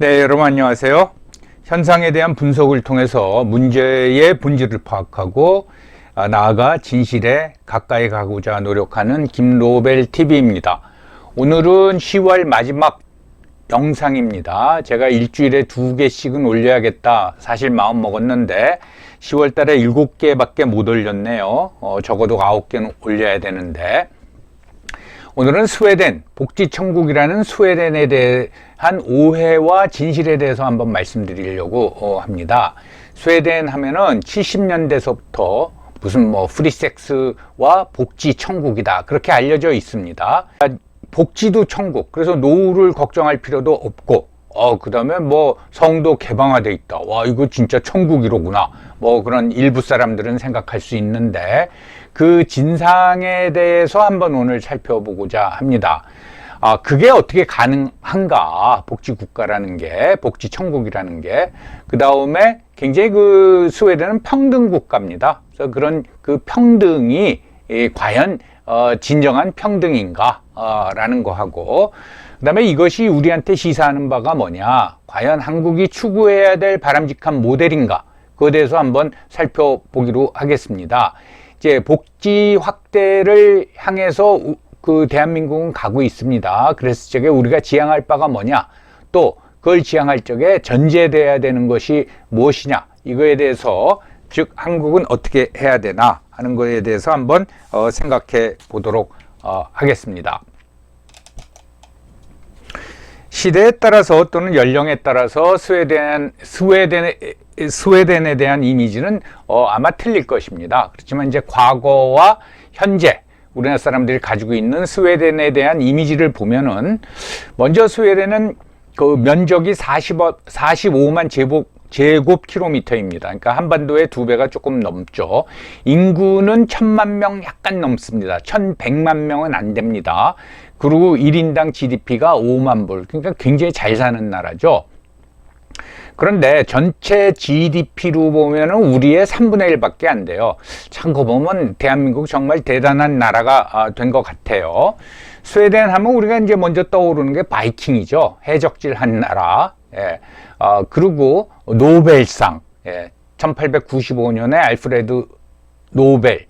네, 여러분 안녕하세요. 현상에 대한 분석을 통해서 문제의 본질을 파악하고 나아가 진실에 가까이 가고자 노력하는 김로벨 TV입니다. 오늘은 10월 마지막 영상입니다. 제가 일주일에 2개씩은 올려야겠다 사실 마음 먹었는데 10월 달에 7개밖에 못 올렸네요. 적어도 9개는 올려야 되는데 오늘은 스웨덴, 복지천국이라는 스웨덴에 대한 오해와 진실에 대해서 한번 말씀드리려고 합니다. 스웨덴 하면은 70년대서부터 무슨 프리섹스와 복지천국이다 그렇게 알려져 있습니다. 복지도 천국, 그래서 노후를 걱정할 필요도 없고 그 다음에 성도 개방화돼 있다. 와, 이거 진짜 천국이로구나. 그런 일부 사람들은 생각할 수 있는데 그 진상에 대해서 한번 오늘 살펴보고자 합니다. 그게 어떻게 가능한가? 복지국가라는 게, 복지천국이라는 게. 그 다음에 굉장히 스웨덴은 평등국가입니다. 그래서 그런 그 평등이 과연 진정한 평등인가? 라는 거 하고, 그 다음에 이것이 우리한테 시사하는 바가 뭐냐? 과연 한국이 추구해야 될 바람직한 모델인가? 그에 대해서 한번 살펴보기로 하겠습니다. 이제 복지 확대를 향해서 대한민국은 가고 있습니다. 그래서 저게 우리가 지향할 바가 뭐냐? 또 그걸 지향할 적에 전제돼야 되는 것이 무엇이냐? 이거에 대해서 즉 한국은 어떻게 해야 되나 하는 거에 대해서 한번 생각해 보도록 하겠습니다. 시대에 따라서 또는 연령에 따라서 스웨덴에 대한 이미지는 아마 틀릴 것입니다. 그렇지만 이제 과거와 현재 우리나라 사람들이 가지고 있는 스웨덴에 대한 이미지를 보면은 먼저 스웨덴은 그 면적이 45만 제곱킬로미터입니다. 그러니까 한반도의 2배가 조금 넘죠. 인구는 1000만 명 약간 넘습니다. 1100만 명은 안 됩니다. 그리고 1인당 GDP가 5만 불. 그러니까 굉장히 잘 사는 나라죠. 그런데 전체 GDP로 보면은 우리의 3분의 1밖에 안 돼요. 참고 보면 대한민국 정말 대단한 나라가 된 것 같아요. 스웨덴 하면 우리가 이제 먼저 떠오르는 게 바이킹이죠. 해적질 한 나라. 예. 그리고 노벨상. 예. 1895년에 알프레드 노벨,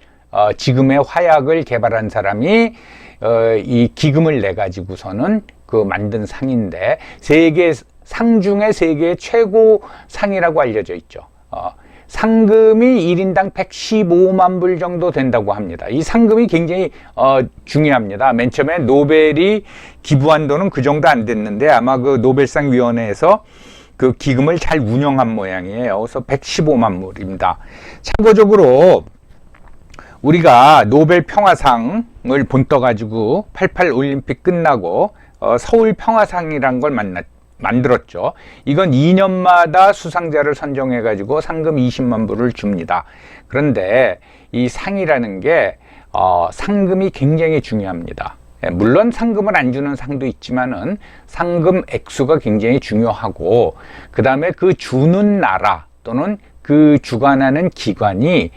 지금의 화약을 개발한 사람이 이 기금을 내 가지고서는 만든 상인데 세계 상 중에 세계 최고 상이라고 알려져 있죠. 상금이 1인당 115만 불 정도 된다고 합니다. 이 상금이 굉장히 중요합니다. 맨 처음에 노벨이 기부한 돈은 그 정도 안 됐는데 아마 그 노벨상 위원회에서 그 기금을 잘 운영한 모양이에요. 그래서 115만 불입니다. 참고적으로 우리가 노벨 평화상을 본떠 가지고 88 올림픽 끝나고 서울 평화상이란 걸 만들었죠. 이건 2년마다 수상자를 선정해 가지고 상금 20만 불을 줍니다. 그런데 이 상이라는 게 상금이 굉장히 중요합니다. 물론 상금을 안 주는 상도 있지만은 상금 액수가 굉장히 중요하고 그 다음에 그 주는 나라 또는 그 주관하는 기관이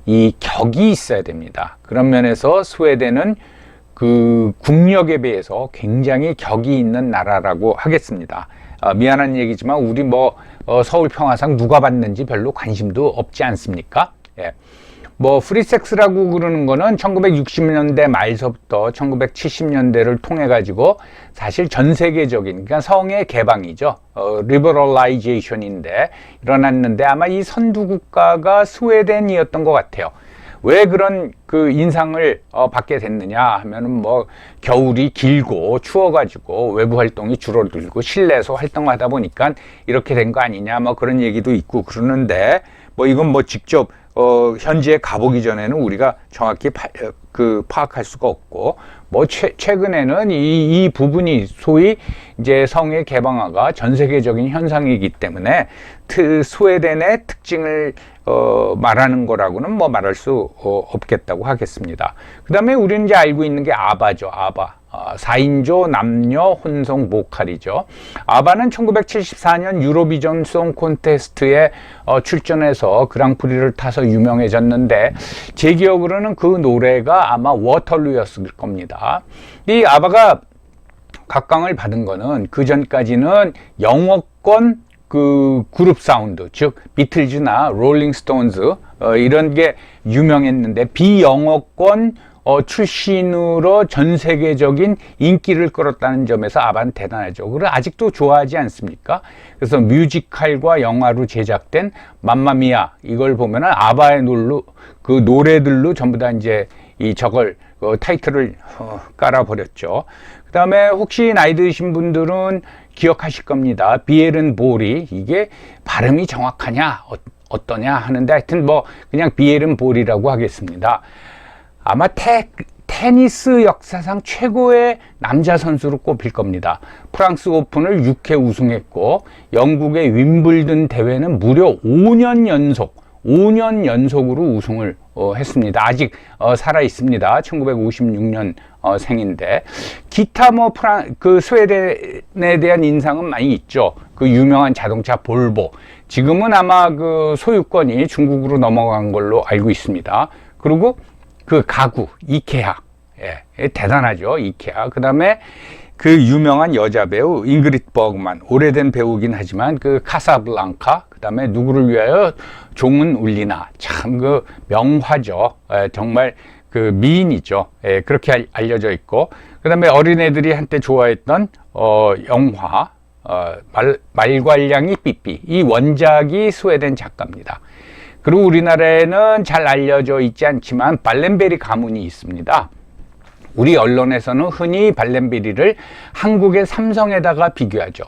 이 격이 있어야 됩니다. 그런 면에서 스웨덴은 그 국력에 비해서 굉장히 격이 있는 나라라고 하겠습니다. 미안한 얘기지만 우리 서울 평화상 누가 받는지 별로 관심도 없지 않습니까? 예. 프리섹스라고 그러는 거는 1960년대 말서부터 1970년대를 통해 가지고 사실 전 세계적인, 그러니까 성의 개방이죠. 리버럴라이제이션인데 일어났는데 아마 이 선두 국가가 스웨덴이었던 것 같아요. 왜 그런 그 인상을 받게 됐느냐 하면은 겨울이 길고 추워가지고 외부 활동이 줄어들고 실내에서 활동하다 보니까 이렇게 된 거 아니냐 그런 얘기도 있고 그러는데 이건 직접 현지에 가보기 전에는 우리가 정확히 파악할 수가 없고 최근에는 이 부분이 소위 이제 성의 개방화가 전 세계적인 현상이기 때문에 스웨덴의 특징을 말하는 거라고는 말할 수 없겠다고 하겠습니다. 그 다음에 우리는 이제 알고 있는 게 아바죠. 아바. 4인조 남녀 혼성 보컬이죠. 아바는 1974년 유로비전 송 콘테스트에 출전해서 그랑프리를 타서 유명해졌는데 제 기억으로는 그 노래가 아마 워털루였을 겁니다. 이 아바가 각광을 받은 거는 그 전까지는 영어권 그 그룹 사운드, 즉 비틀즈나 롤링 스톤즈 이런 게 유명했는데 비영어권 출신으로 전 세계적인 인기를 끌었다는 점에서 아바는 대단하죠. 그리고 아직도 좋아하지 않습니까? 그래서 뮤지컬과 영화로 제작된 맘마미아 이걸 보면은 아바의 그 노래들로 전부 다 이제 저걸 타이틀을 깔아버렸죠. 그 다음에 혹시 나이 드신 분들은 기억하실 겁니다. 비에른 보리, 이게 발음이 정확하냐 어떠냐 하는데 하여튼 뭐 그냥 비에른 보리라고 하겠습니다. 아마 테니스 역사상 최고의 남자 선수로 꼽힐 겁니다. 프랑스 오픈을 6회 우승했고 영국의 윈블든 대회는 무려 5년 연속으로 우승을 했습니다. 아직 살아 있습니다. 1956년 생인데 기타 뭐 그 스웨덴에 대한 인상은 많이 있죠. 그 유명한 자동차 볼보, 지금은 아마 그 소유권이 중국으로 넘어간 걸로 알고 있습니다. 그리고 그 가구 이케아, 예, 대단하죠. 이케아. 그 다음에 그 유명한 여자 배우 잉그리드 버그만, 오래된 배우긴 하지만 그 카사블랑카, 그 다음에 누구를 위하여 종은 울리나, 참 그 명화죠. 예, 정말 그 미인이죠. 예, 그렇게 알려져 있고, 그 다음에 어린애들이 한때 좋아했던 영화 말괄량이 삐삐, 이 원작이 스웨덴 작가입니다. 그리고 우리나라에는 잘 알려져 있지 않지만 발렌베리 가문이 있습니다. 우리 언론에서는 흔히 발렌베리를 한국의 삼성에다가 비교하죠.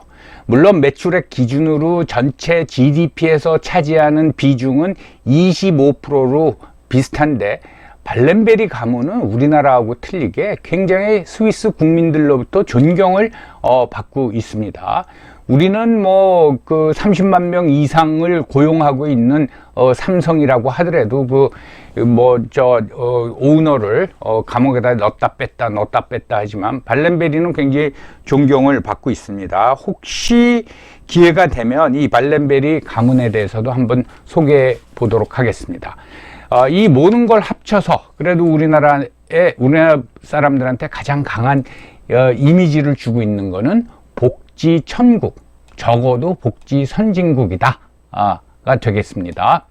물론 매출액 기준으로 전체 GDP에서 차지하는 비중은 25%로 비슷한데 발렌베리 가문은 우리나라하고 틀리게 굉장히 스위스 국민들로부터 존경을 받고 있습니다. 우리는 뭐 그 30만 명 이상을 고용하고 있는 삼성이라고 하더라도 그 오너를 감옥에다 넣었다 뺐다 하지만 발렌베리는 굉장히 존경을 받고 있습니다. 혹시 기회가 되면 이 발렌베리 가문에 대해서도 한번 소개해 보도록 하겠습니다. 이 모든 걸 합쳐서 그래도 우리나라 사람들한테 가장 강한 이미지를 주고 있는 거는 복지 천국, 적어도 복지 선진국이다 가 되겠습니다.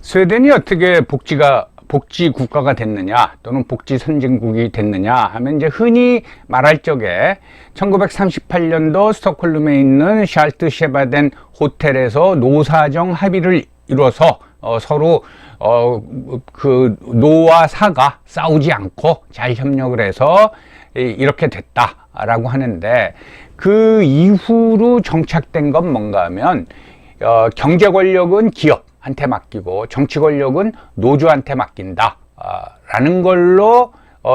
스웨덴이 어떻게 복지 국가가 됐느냐 또는 복지 선진국이 됐느냐 하면 이제 흔히 말할 적에 1938년도 스톡홀름에 있는 샬트 셰바덴 호텔에서 노사정 합의를 이뤄서 서로 그 노와 사가 싸우지 않고 잘 협력을 해서 이렇게 됐다라고 하는데, 그 이후로 정착된 건 뭔가 하면 경제 권력은 기업한테 맡기고 정치 권력은 노조한테 맡긴다 라는 걸로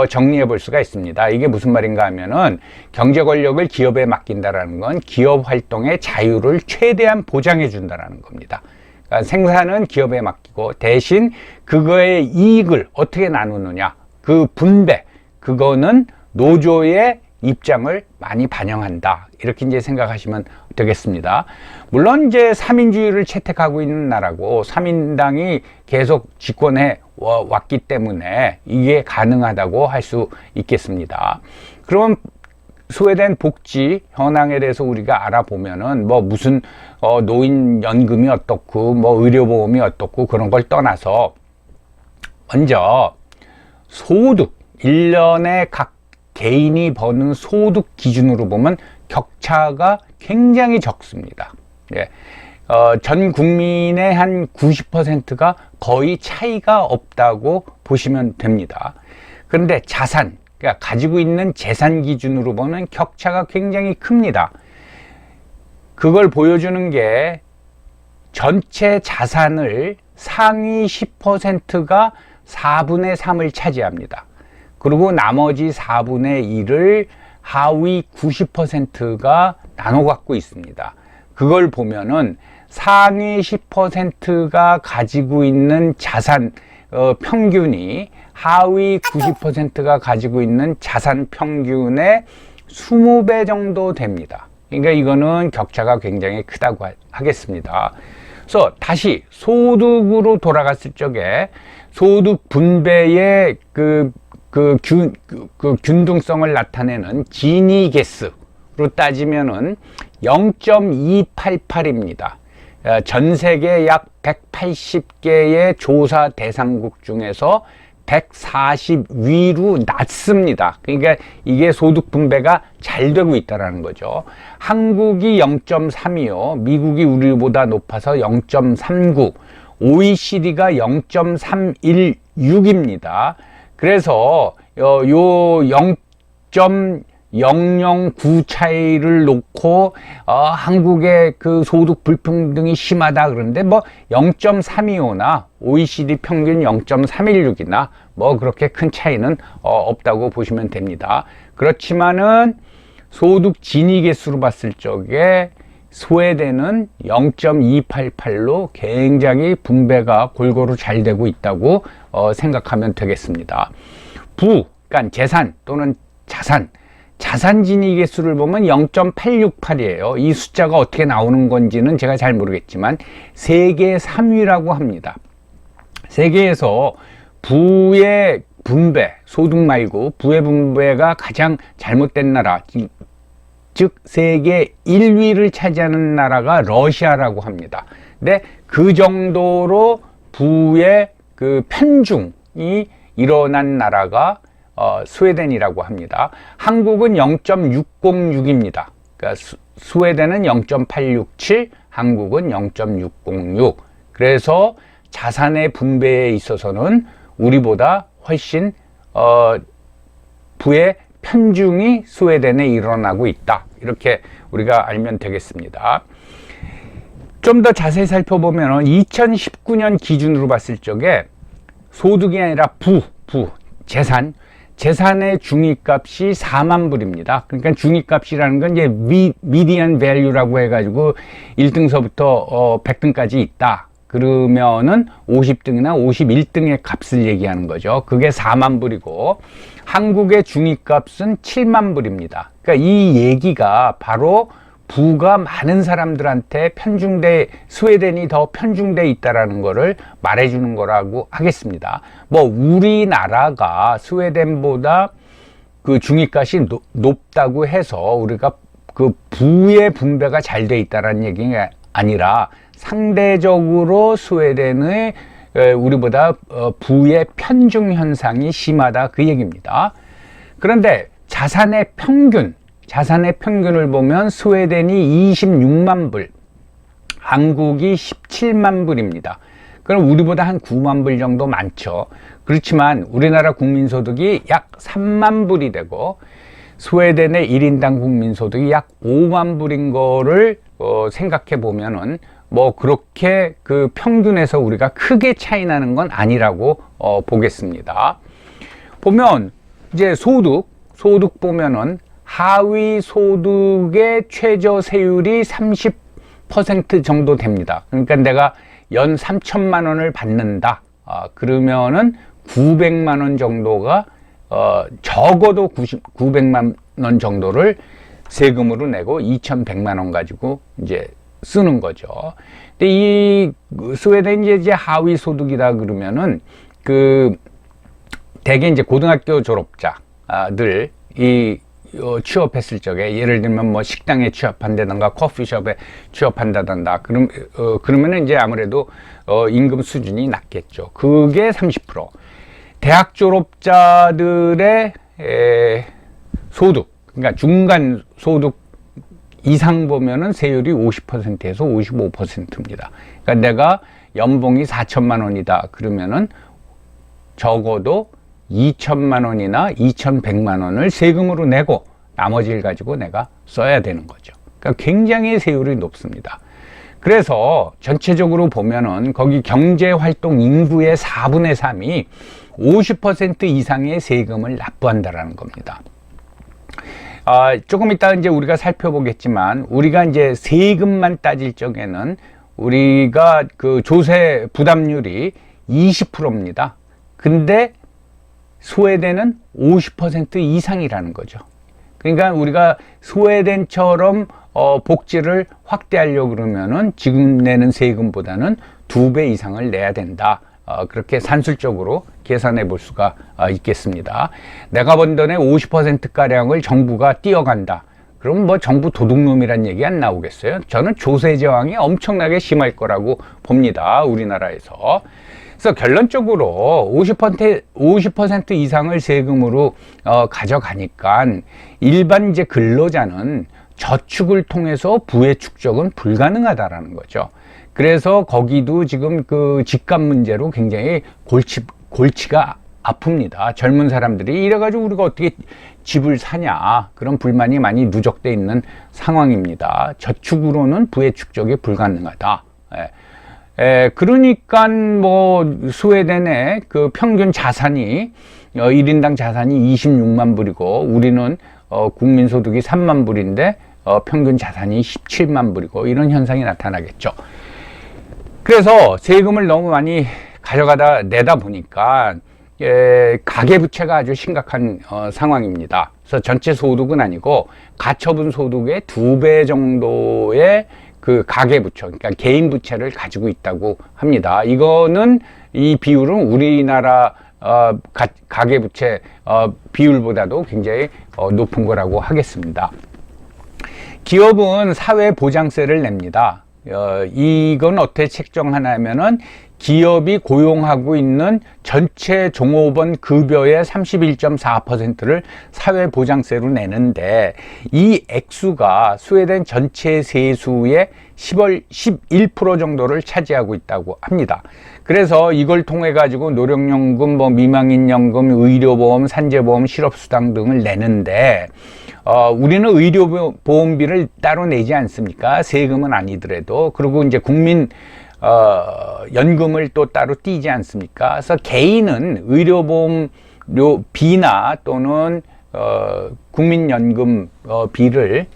정리해 볼 수가 있습니다. 이게 무슨 말인가 하면은 경제 권력을 기업에 맡긴다라는 건 기업 활동의 자유를 최대한 보장해 준다라는 겁니다. 그러니까 생산은 기업에 맡기고 대신 그거의 이익을 어떻게 나누느냐, 그 분배, 그거는 노조의 입장을 많이 반영한다, 이렇게 이제 생각하시면 되겠습니다. 물론 이제 3인주의를 채택하고 있는 나라고 3인당이 계속 집권해 왔기 때문에 이게 가능하다고 할 수 있겠습니다. 그럼 스웨덴 복지 현황에 대해서 우리가 알아보면은 뭐 무슨 노인연금이 어떻고 뭐 의료보험이 어떻고 그런 걸 떠나서 먼저 소득, 1년에 각 개인이 버는 소득 기준으로 보면 격차가 굉장히 적습니다. 예. 전 국민의 한 90%가 거의 차이가 없다고 보시면 됩니다. 그런데 자산, 그러니까 가지고 있는 재산 기준으로 보면 격차가 굉장히 큽니다. 그걸 보여주는 게 전체 자산을 상위 10%가 4분의 3을 차지합니다. 그리고 나머지 4분의 1을 하위 90%가 나눠 갖고 있습니다. 그걸 보면은 상위 10%가 가지고 있는 자산 평균이 하위 90%가 가지고 있는 자산 평균의 20배 정도 됩니다. 그러니까 이거는 격차가 굉장히 크다고 하겠습니다. 그래서 다시 소득으로 돌아갔을 적에 소득 분배의 그 균등성을 나타내는 지니 개수로 따지면은 0.288입니다. 전 세계 약 180개의 조사 대상국 중에서 140위로 낮습니다. 그러니까 이게 소득 분배가 잘 되고 있다는 거죠. 한국이 0.3이요. 미국이 우리보다 높아서 0.39, OECD가 0.316입니다. 그래서 요 0.009 차이를 놓고 한국의 그 소득 불평등이 심하다 그러는데 뭐 0.325나 OECD 평균 0.316이나 뭐 그렇게 큰 차이는 없다고 보시면 됩니다. 그렇지만은 소득 진위 개수로 봤을 적에 스웨덴은 0.288로 굉장히 분배가 골고루 잘 되고 있다고 생각하면 되겠습니다. 그러니까 재산 또는 자산 진위 개수를 보면 0.868이에요. 이 숫자가 어떻게 나오는 건지는 제가 잘 모르겠지만 세계 3위라고 합니다. 세계에서 부의 분배, 소득 말고 부의 분배가 가장 잘못된 나라, 즉 세계 1위를 차지하는 나라가 러시아라고 합니다. 근데 그 정도로 부의 그 편중이 일어난 나라가 스웨덴이라고 합니다. 한국은 0.606입니다. 그러니까 스웨덴은 0.867, 한국은 0.606. 그래서 자산의 분배에 있어서는 우리보다 훨씬 부의 편중이 스웨덴에 일어나고 있다. 이렇게 우리가 알면 되겠습니다. 좀 더 자세히 살펴보면 2019년 기준으로 봤을 적에 소득이 아니라 재산의 중위값이 4만 불입니다. 그러니까 중위값이라는 건 이제 미디안 밸류라고 해가지고 1등서부터 100등까지 있다. 그러면은 50등이나 51등의 값을 얘기하는 거죠. 그게 4만 불이고 한국의 중위값은 7만 불입니다. 그러니까 이 얘기가 바로 부가 많은 사람들한테 스웨덴이 더 편중돼 있다라는 거를 말해주는 거라고 하겠습니다. 뭐 우리나라가 스웨덴보다 그 중위값이 높다고 해서 우리가 그 부의 분배가 잘 돼 있다라는 얘기가 아니라 상대적으로 스웨덴의 우리보다 부의 편중 현상이 심하다 그 얘기입니다. 그런데 자산의 평균을 보면 스웨덴이 26만 불, 한국이 17만 불입니다. 그럼 우리보다 한 9만 불 정도 많죠. 그렇지만 우리나라 국민소득이 약 3만 불이 되고 스웨덴의 1인당 국민소득이 약 5만 불인 거를 생각해 보면은 뭐 그렇게 그 평균에서 우리가 크게 차이 나는 건 아니라고 보겠습니다. 보면 이제 소득 보면은 하위 소득의 최저 세율이 30% 정도 됩니다. 그러니까 내가 연 3천만 원을 받는다. 그러면은 900만 원 정도가 적어도 900만 원 정도를 세금으로 내고 2,100만 원 가지고 이제 쓰는 거죠. 근데 이 스웨덴 이제 하위 소득이다 그러면은 대개 이제 고등학교 졸업자들 취업했을 적에 예를 들면 뭐 식당에 취업한다든가 커피숍에 취업한다든가 그러면은 이제 아무래도 임금 수준이 낮겠죠. 그게 30%. 대학 졸업자들의 소득, 그러니까 중간 소득 이상 보면은 세율이 50%에서 55%입니다. 그러니까 내가 연봉이 4천만 원이다 그러면은 적어도 2천만 원이나 2,100만 원을 세금으로 내고 나머지를 가지고 내가 써야 되는 거죠. 그러니까 굉장히 세율이 높습니다. 그래서 전체적으로 보면은 거기 경제활동 인구의 4분의 3이 50% 이상의 세금을 납부한다라는 겁니다. 조금 이따 이제 우리가 살펴보겠지만 우리가 이제 세금만 따질 적에는 우리가 그 조세 부담률이 20%입니다. 근데 스웨덴은 50% 이상이라는 거죠. 그러니까 우리가 스웨덴처럼 복지를 확대하려고 그러면은 지금 내는 세금보다는 2배 이상을 내야 된다. 그렇게 산술적으로 계산해 볼 수가 있겠습니다. 내가 번 돈의 50%가량을 정부가 띄어간다. 그럼 뭐 정부 도둑놈이란 얘기 안 나오겠어요? 저는 조세 저항이 엄청나게 심할 거라고 봅니다. 우리나라에서. 그래서 결론적으로 50% 이상을 세금으로 가져가니까 일반 이제 근로자는 저축을 통해서 부의 축적은 불가능하다라는 거죠. 그래서 거기도 지금 그 집값 문제로 굉장히 골치가 아픕니다. 젊은 사람들이 이래가지고 우리가 어떻게 집을 사냐, 그런 불만이 많이 누적돼 있는 상황입니다. 저축으로는 부의 축적이 불가능하다. 그러니까 뭐 스웨덴의 그 평균 자산이 1인당 자산이 26만 불이고 우리는 국민소득이 3만 불인데 평균 자산이 17만 불이고 이런 현상이 나타나겠죠. 그래서 세금을 너무 많이 가져가다 내다 보니까 가계부채가 아주 심각한 상황입니다. 그래서 전체 소득은 아니고 가처분 소득의 2배 정도의 그 가계부채, 그러니까 개인 부채를 가지고 있다고 합니다. 이거는 이 비율은 우리나라 가계부채 비율보다도 굉장히 높은 거라고 하겠습니다. 기업은 사회보장세를 냅니다. 이건 어떻게 책정하냐면은 기업이 고용하고 있는 전체 종업원 급여의 31.4%를 사회보장세로 내는데 이 액수가 스웨덴 전체 세수의 11% 정도를 차지하고 있다고 합니다. 그래서 이걸 통해 가지고 노령연금, 뭐 미망인연금, 의료보험, 산재보험, 실업수당 등을 내는데 우리는 의료보험비를 따로 내지 않습니까? 세금은 아니더라도. 그리고 이제 국민 연금을 또 따로 띄지 않습니까? 그래서 개인은 의료보험료비나 또는 국민연금 비를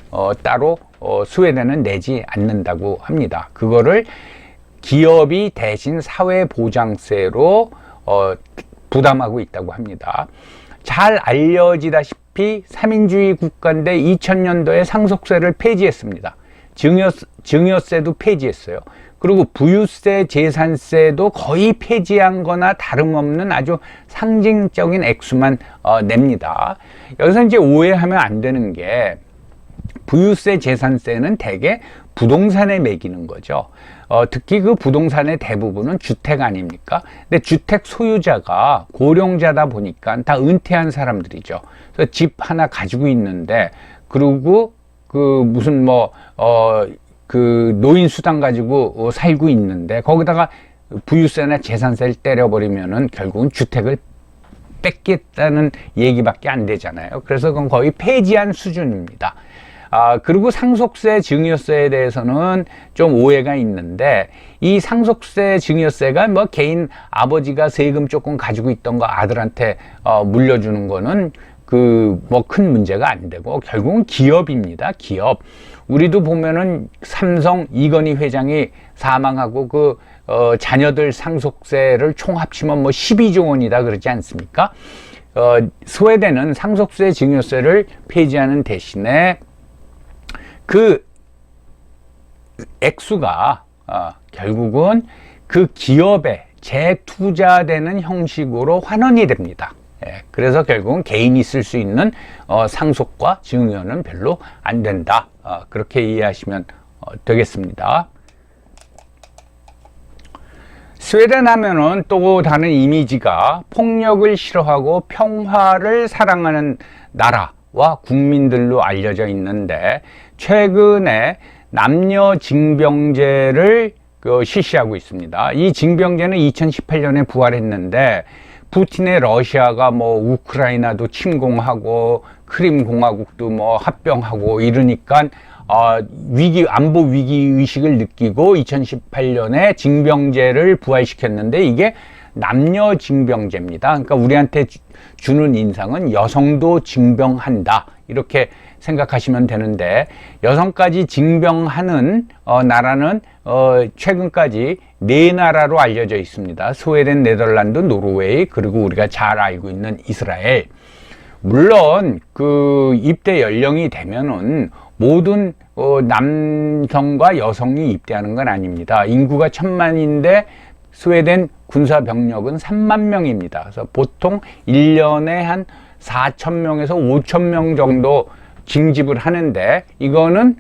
따로 스웨덴은 내지 않는다고 합니다. 그거를 기업이 대신 사회보장세로 부담하고 있다고 합니다. 잘 알려지다시피 3인주의 국가인데 2000년도에 상속세를 폐지했습니다. 증여세도 폐지했어요. 그리고 부유세, 재산세도 거의 폐지한 거나 다름없는 아주 상징적인 액수만 냅니다. 여기서 이제 오해하면 안 되는 게 부유세, 재산세는 대개 부동산에 매기는 거죠. 특히 그 부동산의 대부분은 주택 아닙니까? 근데 주택 소유자가 고령자다 보니까 다 은퇴한 사람들이죠. 그래서 집 하나 가지고 있는데, 그리고 그 무슨 그 노인 수당 가지고 살고 있는데 거기다가 부유세나 재산세를 때려버리면은 결국은 주택을 뺏겠다는 얘기밖에 안 되잖아요. 그래서 그건 거의 폐지한 수준입니다. 그리고 상속세, 증여세에 대해서는 좀 오해가 있는데, 이 상속세, 증여세가 뭐 개인 아버지가 세금 조금 가지고 있던 거 아들한테 물려주는 거는 그 뭐 큰 문제가 안 되고 결국은 기업입니다. 기업. 우리도 보면은 삼성 이건희 회장이 사망하고 그 자녀들 상속세를 총 합치면 뭐 12조 원이다 그러지 않습니까? 스웨덴은 상속세, 증여세를 폐지하는 대신에 그 액수가 결국은 그 기업에 재투자되는 형식으로 환원이 됩니다. 그래서 결국은 개인이 쓸 수 있는 상속과 증여는 별로 안 된다. 그렇게 이해하시면 되겠습니다. 스웨덴 하면은 또 다른 이미지가 폭력을 싫어하고 평화를 사랑하는 나라와 국민들로 알려져 있는데, 최근에 남녀 징병제를 실시하고 있습니다. 이 징병제는 2018년에 부활했는데, 푸틴의 러시아가 뭐 우크라이나도 침공하고 크림 공화국도 뭐 합병하고 이러니까 안보 위기 의식을 느끼고 2018년에 징병제를 부활시켰는데, 이게 남녀 징병제입니다. 그러니까 우리한테 주는 인상은 여성도 징병한다, 이렇게 생각하시면 되는데, 여성까지 징병하는 나라는 최근까지 4나라로 알려져 있습니다. 스웨덴, 네덜란드, 노르웨이, 그리고 우리가 잘 알고 있는 이스라엘. 물론 그 입대 연령이 되면은 모든 남성과 여성이 입대하는 건 아닙니다. 인구가 1000만인데 스웨덴 군사 병력은 3만 명입니다. 그래서 보통 1년에 한 4천 명에서 5천 명 정도 징집을 하는데 이거는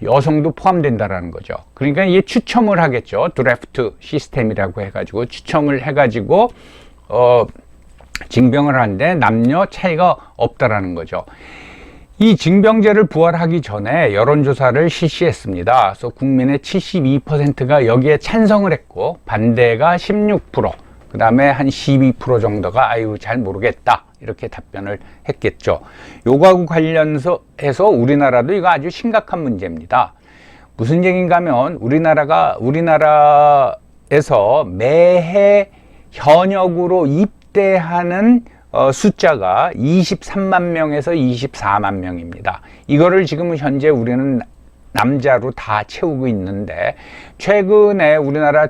여성도 포함된다라는 거죠. 그러니까 이게 추첨을 하겠죠. 드래프트 시스템이라고 해가지고 추첨을 해가지고 징병을 하는데 남녀 차이가 없다라는 거죠. 이 징병제를 부활하기 전에 여론조사를 실시했습니다. 그래서 국민의 72%가 여기에 찬성을 했고 반대가 16%, 그 다음에 한 12% 정도가 아유 잘 모르겠다 이렇게 답변을 했겠죠. 요거하고 관련해서 우리나라도 이거 아주 심각한 문제입니다. 무슨 얘기인가 하면 우리나라에서 매해 현역으로 입대하는 숫자가 23만 명에서 24만 명입니다. 이거를 지금 현재 우리는 남자로 다 채우고 있는데 최근에 우리나라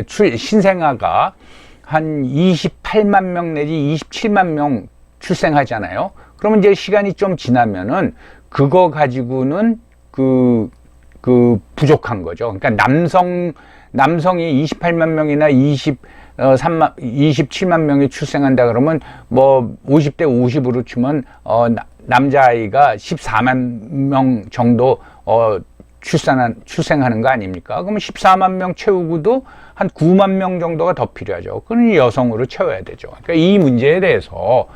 신생아가 한 28만 명 내지 27만 명 출생하잖아요. 그러면 이제 시간이 좀 지나면은 그거 가지고는 부족한 거죠. 그러니까 남성이 28만 명이나 27만 명이 출생한다 그러면 뭐 50대 50으로 치면 남자아이가 14만 명 정도 출생하는 거 아닙니까? 그러면 14만 명 채우고도 한 9만 명 정도가 더 필요하죠. 그건 여성으로 채워야 되죠. 그러니까 이 문제에 대해서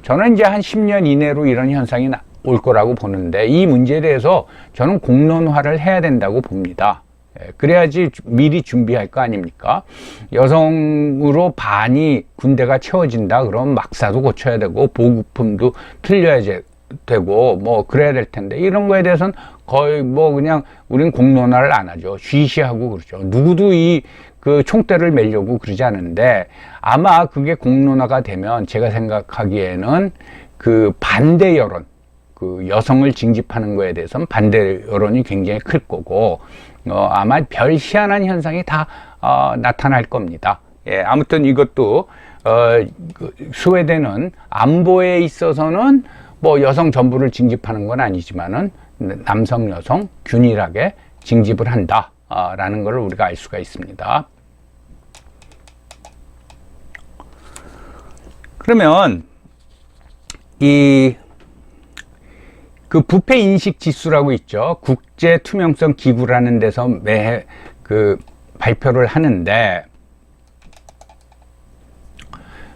저는 이제 한 10년 이내로 이런 현상이 올 거라고 보는데 이 문제에 대해서 저는 공론화를 해야 된다고 봅니다. 그래야지 미리 준비할 거 아닙니까? 여성으로 반이 군대가 채워진다 그러면 막사도 고쳐야 되고 보급품도 틀려야 되고 뭐 그래야 될 텐데 이런 거에 대해서는 거의 뭐 그냥 우린 공론화를 안 하죠. 쉬쉬하고 그러죠. 누구도 그 총대를 매려고 그러지 않은데 아마 그게 공론화가 되면 제가 생각하기에는 그 반대 여론, 그 여성을 징집하는 거에 대해서는 반대 여론이 굉장히 클 거고 아마 별 희한한 현상이 다 나타날 겁니다. 예, 아무튼 이것도 스웨덴은 안보에 있어서는 뭐 여성 전부를 징집하는 건 아니지만은 남성 여성 균일하게 징집을 한다라는 것을 우리가 알 수가 있습니다. 그러면 그 부패 인식 지수라고 있죠. 국제 투명성 기구라는 데서 매해 그 발표를 하는데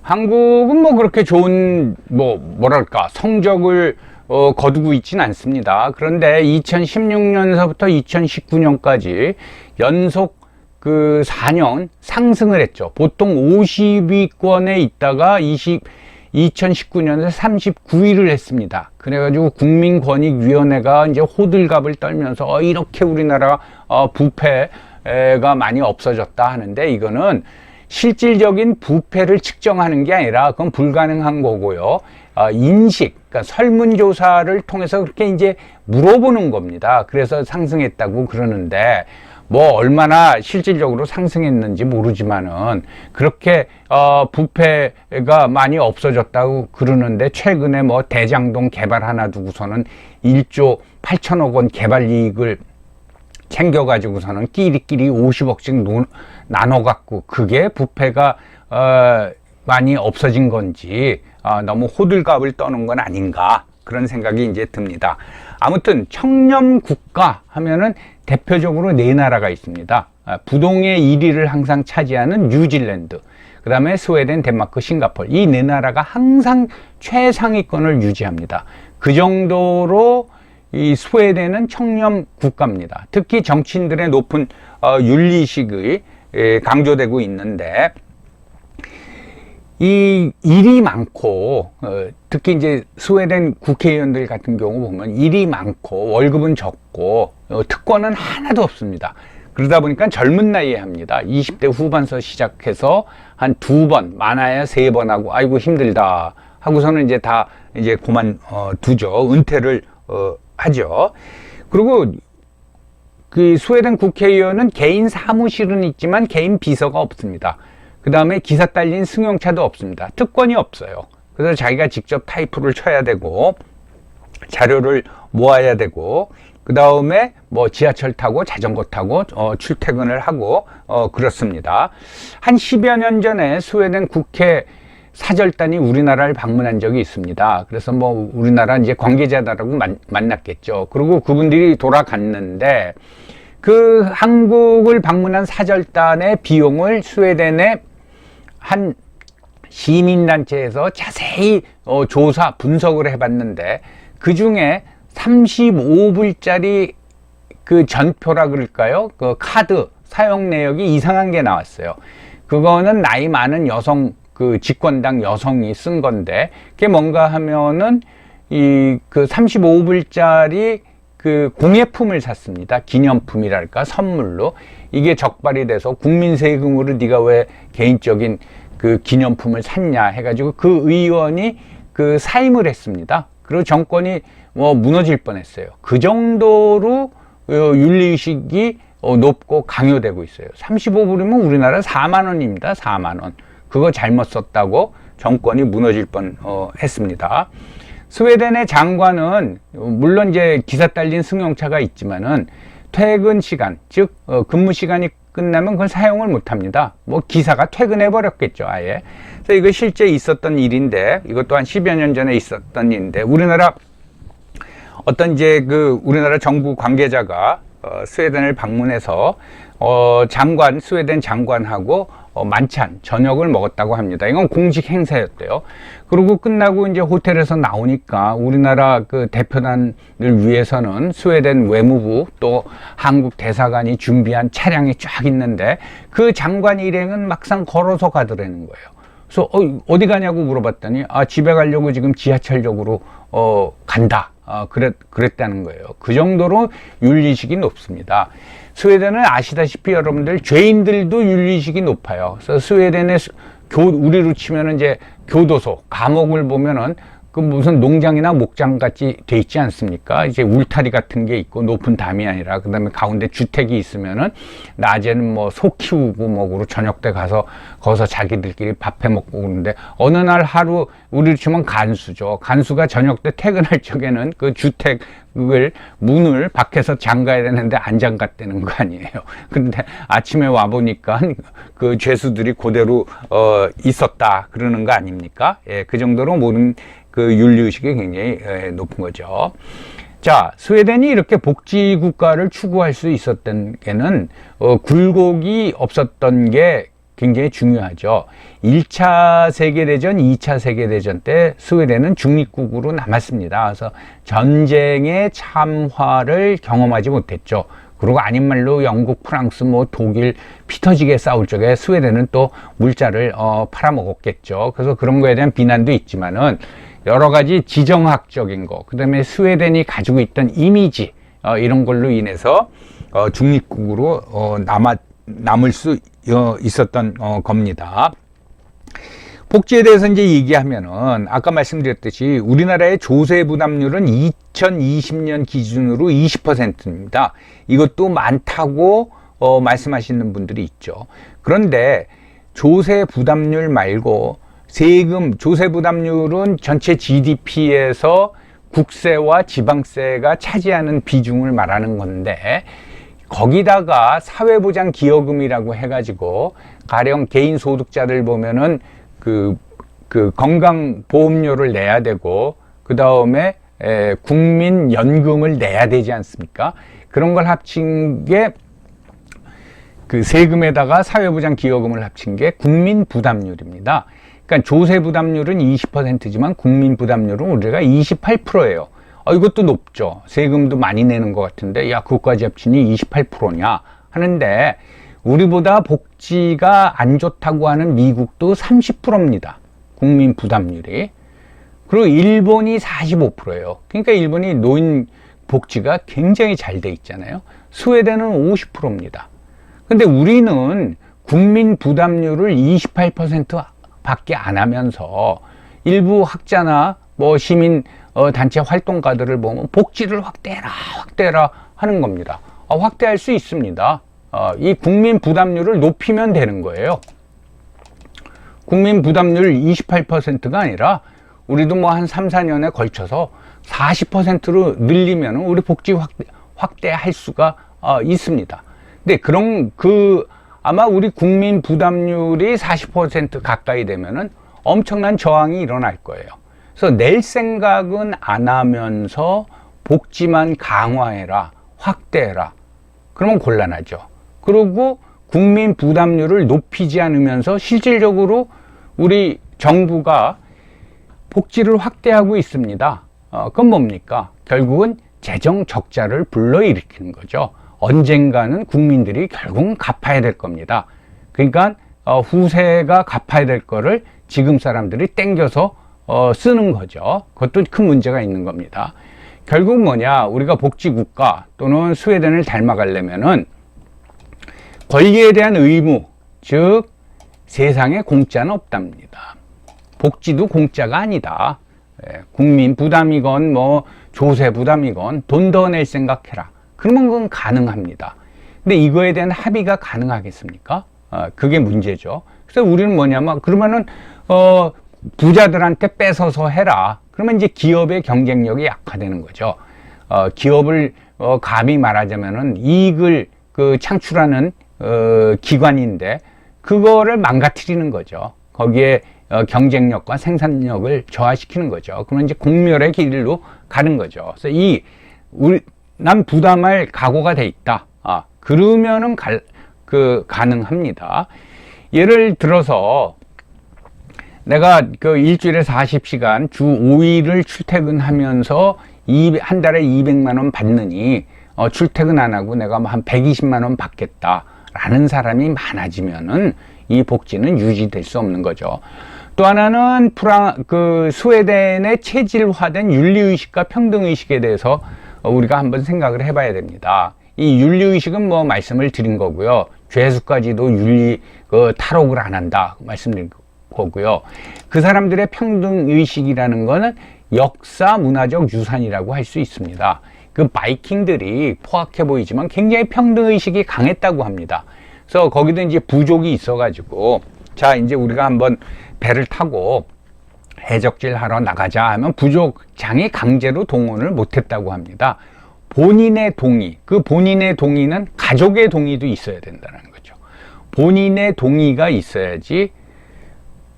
한국은 뭐 그렇게 좋은 뭐랄까 성적을 거두고 있지는 않습니다. 그런데 2016년서부터 2019년까지 연속 그 4년 상승을 했죠. 보통 50위권에 있다가 2019년에 39위를 했습니다. 그래가지고 국민권익위원회가 이제 호들갑을 떨면서 이렇게 우리나라 부패가 많이 없어졌다 하는데 이거는 실질적인 부패를 측정하는 게 아니라 그건 불가능한 거고요. 인식, 그러니까 설문조사를 통해서 그렇게 이제 물어보는 겁니다. 그래서 상승했다고 그러는데 뭐 얼마나 실질적으로 상승했는지 모르지만은 그렇게 부패가 많이 없어졌다고 그러는데 최근에 뭐 대장동 개발 하나 두고서는 1조 8천억 원 개발 이익을 챙겨가지고서는 끼리끼리 50억씩 나눠갖고 그게 부패가 많이 없어진 건지 너무 호들갑을 떠는 건 아닌가 그런 생각이 이제 듭니다. 아무튼 청렴 국가 하면은 대표적으로 네 나라가 있습니다. 부동의 1위를 항상 차지하는 뉴질랜드, 그 다음에 스웨덴, 덴마크, 싱가포르 이 네 나라가 항상 최상위권을 유지합니다. 그 정도로 이 스웨덴은 청렴 국가입니다. 특히 정치인들의 높은 윤리식이 강조되고 있는데 이 일이 많고 특히 이제 스웨덴 국회의원들 같은 경우 보면 일이 많고 월급은 적고 특권은 하나도 없습니다. 그러다 보니까 젊은 나이에 합니다. 20대 후반서 시작해서 한 2번 많아야 3번 하고 아이고 힘들다 하고서는 이제 다 이제 그만두죠. 은퇴를 하죠. 그리고 그 스웨덴 국회의원은 개인 사무실은 있지만 개인 비서가 없습니다. 그 다음에 기사 딸린 승용차도 없습니다. 특권이 없어요. 그래서 자기가 직접 타이프를 쳐야 되고 자료를 모아야 되고 그 그 다음에 뭐 지하철 타고 자전거 타고 출퇴근을 하고 그렇습니다. 한 10여 년 전에 스웨덴 국회 사절단이 우리나라를 방문한 적이 있습니다. 그래서 뭐 우리나라 이제 관계자들하고 만났겠죠. 그리고 그분들이 돌아갔는데 그 한국을 방문한 사절단의 비용을 스웨덴의 한 시민단체에서 자세히 조사 분석을 해봤는데 그 중에 35불짜리 그 전표라 그럴까요? 그 카드 사용 내역이 이상한 게 나왔어요. 그거는 나이 많은 여성 그 집권당 여성이 쓴 건데 그게 뭔가 하면은 이 그 35불짜리 그 공예품을 샀습니다. 기념품이랄까 선물로. 이게 적발이 돼서 국민 세금으로 네가 왜 개인적인 그 기념품을 샀냐 해가지고 그 의원이 그 사임을 했습니다. 그리고 정권이 뭐 무너질 뻔했어요. 그 정도로 윤리의식이 높고 강요되고 있어요. 35불이면 우리나라 4만 원입니다. 4만 원. 그거 잘못 썼다고 정권이 무너질 뻔 했습니다. 스웨덴의 장관은 물론 이제 기사 딸린 승용차가 있지만은 퇴근 시간, 즉 근무 시간이 끝나면 그걸 사용을 못 합니다. 뭐 기사가 퇴근해 버렸겠죠, 아예. 그래서 이거 실제 있었던 일인데 이것도 한 10여 년 전에 있었던 일인데 우리나라 어떤 이제 그 우리나라 정부 관계자가 스웨덴을 방문해서 스웨덴 장관하고 만찬 저녁을 먹었다고 합니다. 이건 공식 행사였대요. 그리고 끝나고 이제 호텔에서 나오니까 우리나라 그 대표단을 위해서는 스웨덴 외무부 또 한국 대사관이 준비한 차량이 쫙 있는데 그 장관 일행은 막상 걸어서 가더라는 거예요. 그래서 어디 가냐고 물어봤더니 집에 가려고 지금 지하철역으로 간다. 그랬다는 거예요. 그 정도로 윤리의식이 높습니다. 스웨덴은 아시다시피 여러분들 죄인들도 윤리의식이 높아요. 그래서 스웨덴의 우리로 치면은 이제 교도소, 감옥을 보면은 그 무슨 농장이나 목장 같이 돼 있지 않습니까? 이제 울타리 같은 게 있고 높은 담이 아니라 그다음에 가운데 주택이 있으면은 낮에는 뭐 소 키우고 뭐고 저녁 때 가서 거기서 자기들끼리 밥해 먹고 그러는데 어느 날 하루 우리로 치면 간수죠. 간수가 저녁 때 퇴근할 적에는 그 주택을 문을 밖에서 잠가야 되는데 안 잠갔다는 거 아니에요. 근데 아침에 와 보니까 그 죄수들이 그대로 있었다 그러는 거 아닙니까? 예, 그 정도로 모든 그 윤리의식이 굉장히 높은 거죠. 자, 스웨덴이 이렇게 복지 국가를 추구할 수 있었던 게는 굴곡이 없었던 게 굉장히 중요하죠. 1차 세계대전, 2차 세계대전 때 스웨덴은 중립국으로 남았습니다. 그래서 전쟁의 참화를 경험하지 못했죠. 그리고 아닌 말로 영국, 프랑스, 뭐 독일 피 터지게 싸울 적에 스웨덴은 또 물자를 팔아먹었겠죠. 그래서 그런 거에 대한 비난도 있지만은 여러 가지 지정학적인 거, 그 다음에 스웨덴이 가지고 있던 이미지, 이런 걸로 인해서, 중립국으로, 남을 수 있었던, 겁니다. 복지에 대해서 이제 얘기하면은, 아까 말씀드렸듯이 우리나라의 조세 부담률은 2020년 기준으로 20%입니다. 이것도 많다고, 말씀하시는 분들이 있죠. 그런데 조세 부담률 말고 세금, 조세 부담률은 전체 GDP에서 국세와 지방세가 차지하는 비중을 말하는 건데 거기다가 사회보장 기여금이라고 해가지고 가령 개인 소득자들 보면은 그 건강보험료를 내야 되고 그 다음에 국민연금을 내야 되지 않습니까? 그런 걸 합친 게 그 세금에다가 사회보장 기여금을 합친 게 국민부담률입니다. 그러니까 조세 부담률은 20%지만 국민 부담률은 우리가 28%예요. 이것도 높죠. 세금도 많이 내는 것 같은데 야 그것까지 합치니 28%냐 하는데 우리보다 복지가 안 좋다고 하는 미국도 30%입니다. 국민 부담률이. 그리고 일본이 45%예요. 그러니까 일본이 노인 복지가 굉장히 잘 돼 있잖아요. 스웨덴은 50%입니다. 근데 우리는 국민 부담률을 28% 밖에 안 하면서 일부 학자나 뭐 시민 단체 활동가들을 보면 복지를 확대해라 하는 겁니다. 확대할 수 있습니다. 이 국민 부담률을 높이면 되는 거예요. 국민 부담률 28%가 아니라 우리도 뭐 한 3, 4년에 걸쳐서 40%로 늘리면 우리 복지 확대할 수가 있습니다. 근데 아마 우리 국민 부담률이 40% 가까이 되면은 엄청난 저항이 일어날 거예요. 그래서 낼 생각은 안 하면서 복지만 강화해라, 확대해라. 그러면 곤란하죠. 그리고 국민 부담률을 높이지 않으면서 실질적으로 우리 정부가 복지를 확대하고 있습니다. 그건 뭡니까? 결국은 재정 적자를 불러일으키는 거죠. 언젠가는 국민들이 결국은 갚아야 될 겁니다. 그러니까 후세가 갚아야 될 거를 지금 사람들이 땡겨서 쓰는 거죠. 그것도 큰 문제가 있는 겁니다. 결국 뭐냐, 우리가 복지국가 또는 스웨덴을 닮아가려면은 권리에 대한 의무, 즉 세상에 공짜는 없답니다. 복지도 공짜가 아니다. 국민 부담이건 뭐 조세 부담이건 돈 더 낼 생각해라. 그러면 그건 가능합니다. 근데 이거에 대한 합의가 가능하겠습니까? 그게 문제죠. 그래서 우리는 뭐냐면 그러면은 부자들한테 뺏어서 해라. 그러면 이제 기업의 경쟁력이 약화되는 거죠. 기업을 감히 말하자면은 이익을 창출하는 기관인데 그거를 망가뜨리는 거죠. 거기에 경쟁력과 생산력을 저하시키는 거죠. 그러면 이제 공멸의 길로 가는 거죠. 그래서 난 부담할 각오가 돼 있다. 그러면은 가능합니다. 예를 들어서 내가 일주일에 40시간 주 5일을 출퇴근하면서 한 달에 200만 원 받느니 출퇴근 안 하고 내가 한 120만 원 받겠다라는 사람이 많아지면은 이 복지는 유지될 수 없는 거죠. 또 하나는 스웨덴의 체질화된 윤리의식과 평등의식에 대해서 우리가 한번 생각을 해봐야 됩니다. 이 윤리의식은 뭐 말씀을 드린 거고요. 죄수까지도 탈옥을 안 한다 말씀드린 거고요. 그 사람들의 평등의식이라는 거는 역사 문화적 유산이라고 할 수 있습니다. 그 바이킹들이 포악해 보이지만 굉장히 평등의식이 강했다고 합니다. 그래서 거기도 이제 부족이 있어가지고 자 이제 우리가 한번 배를 타고 해적질 하러 나가자 하면 부족장이 강제로 동원을 못했다고 합니다. 본인의 동의, 그 본인의 동의는 가족의 동의도 있어야 된다는 거죠. 본인의 동의가 있어야지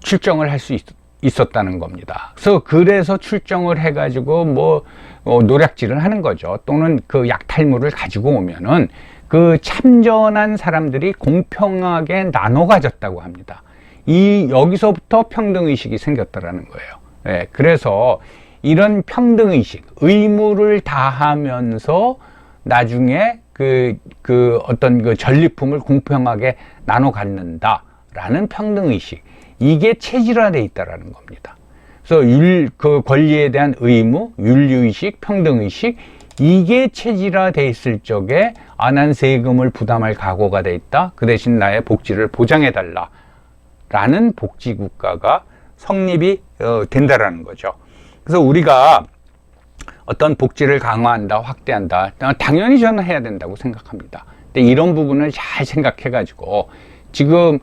출정을 할 수 있었다는 겁니다. 그래서 출정을 해가지고 노략질을 하는 거죠. 또는 그 약탈물을 가지고 오면은 그 참전한 사람들이 공평하게 나눠 가졌다고 합니다. 여기서부터 평등의식이 생겼다라는 거예요. 그래서 이런 평등의식, 의무를 다하면서 나중에 어떤 전리품을 공평하게 나눠 갖는다라는 평등의식, 이게 체질화되어 있다라는 겁니다. 그래서 권리에 대한 의무, 윤리의식, 평등의식, 이게 체질화되어 있을 적에 난 세금을 부담할 각오가 돼 있다. 그 대신 나의 복지를 보장해달라. 라는 복지국가가 성립이 된다라는 거죠. 그래서 우리가 어떤 복지를 강화한다, 확대한다. 당연히 저는 해야 된다고 생각합니다. 근데 이런 부분을 잘 생각해 가지고 지금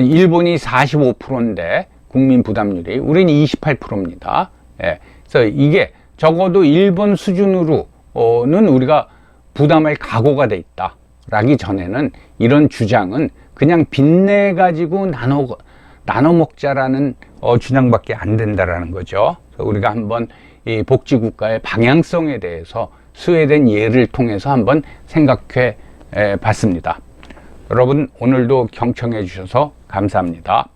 일본이 45%인데 국민 부담률이 우리는 28%입니다. 그래서 이게 적어도 일본 수준으로는 우리가 부담할 각오가 돼 있다. 라기 전에는 이런 주장은 그냥 빚내 가지고 나눠 먹자라는 주장밖에 안 된다라는 거죠. 그래서 우리가 한번 이 복지국가의 방향성에 대해서 스웨덴 예를 통해서 한번 생각해 봤습니다. 여러분 오늘도 경청해 주셔서 감사합니다.